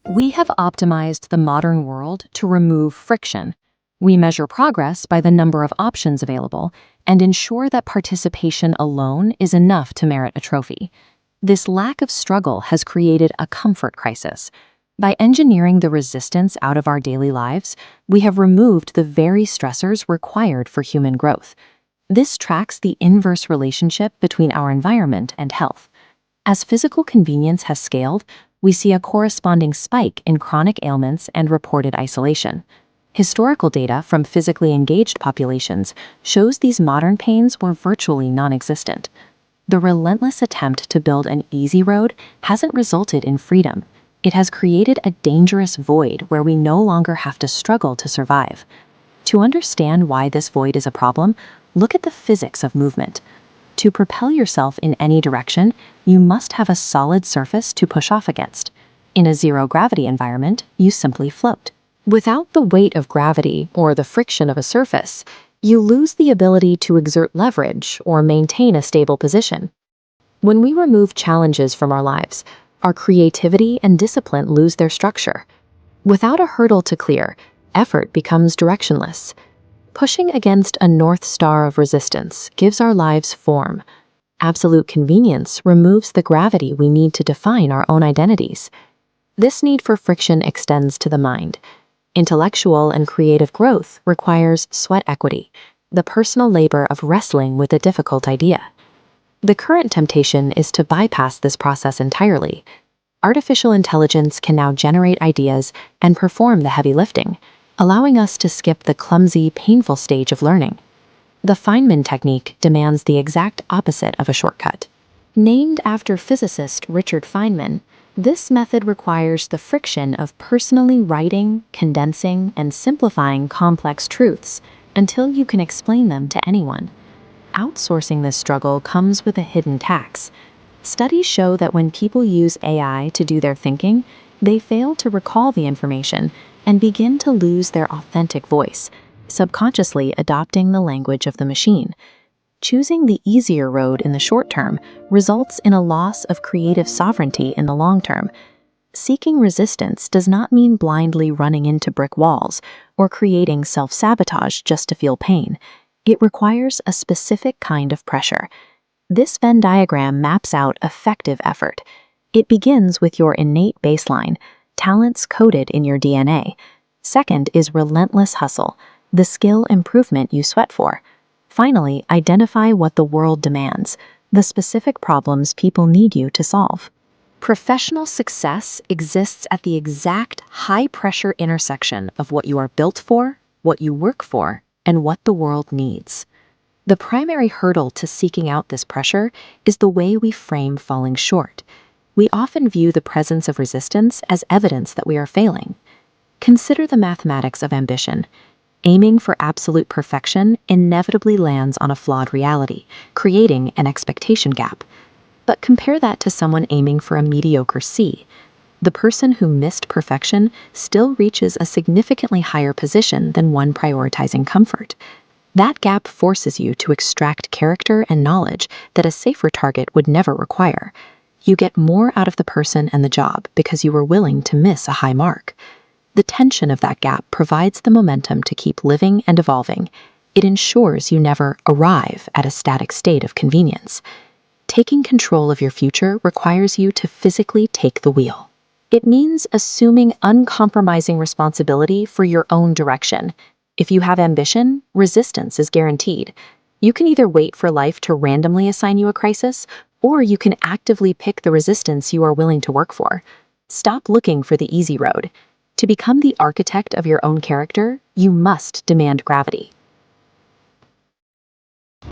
We have optimized the modern world to remove friction. We measure progress by the number of options available and ensure that participation alone is enough to merit a trophy. This lack of struggle has created a comfort crisis. By engineering the resistance out of our daily lives, we have removed the very stressors required for human growth. This tracks the inverse relationship between our environment and health. As physical convenience has scaled, we see a corresponding spike in chronic ailments and reported isolation. Historical data from physically engaged populations shows these modern pains were virtually non-existent. The relentless attempt to build an easy road hasn't resulted in freedom. It has created a dangerous void where we no longer have to struggle to survive. To understand why this void is a problem, look at the physics of movement. To propel yourself in any direction, you must have a solid surface to push off against. In a zero-gravity environment, you simply float. Without the weight of gravity or the friction of a surface, you lose the ability to exert leverage or maintain a stable position. When we remove challenges from our lives, our creativity and discipline lose their structure. Without a hurdle to clear, effort becomes directionless. Pushing against a North Star of resistance gives our lives form. Absolute convenience removes the gravity we need to define our own identities. This need for friction extends to the mind. Intellectual and creative growth requires sweat equity, the personal labor of wrestling with a difficult idea. The current temptation is to bypass this process entirely. Artificial intelligence can now generate ideas and perform the heavy lifting, allowing us to skip the clumsy, painful stage of learning. The Feynman technique demands the exact opposite of a shortcut. Named after physicist Richard Feynman, this method requires the friction of personally writing, condensing, and simplifying complex truths until you can explain them to anyone. Outsourcing this struggle comes with a hidden tax. Studies show that when people use AI to do their thinking, they fail to recall the information and begin to lose their authentic voice, subconsciously adopting the language of the machine. Choosing the easier road in the short term results in a loss of creative sovereignty in the long term. Seeking resistance does not mean blindly running into brick walls or creating self-sabotage just to feel pain. It requires a specific kind of pressure. This Venn diagram maps out effective effort. It begins with your innate baseline, talents coded in your DNA. Second is relentless hustle, the skill improvement you sweat for. Finally, identify what the world demands, the specific problems people need you to solve. Professional success exists at the exact high-pressure intersection of what you are built for, what you work for, and what the world needs. The primary hurdle to seeking out this pressure is the way we frame falling short. We often view the presence of resistance as evidence that we are failing. Consider the mathematics of ambition. Aiming for absolute perfection inevitably lands on a flawed reality, creating an expectation gap. But compare that to someone aiming for a mediocre C. The person who missed perfection still reaches a significantly higher position than one prioritizing comfort. That gap forces you to extract character and knowledge that a safer target would never require. You get more out of the person and the job because you were willing to miss a high mark. The tension of that gap provides the momentum to keep living and evolving. It ensures you never arrive at a static state of convenience. Taking control of your future requires you to physically take the wheel. It means assuming uncompromising responsibility for your own direction. If you have ambition, resistance is guaranteed. You can either wait for life to randomly assign you a crisis, or you can actively pick the resistance you are willing to work for. Stop looking for the easy road. To become the architect of your own character, you must demand gravity.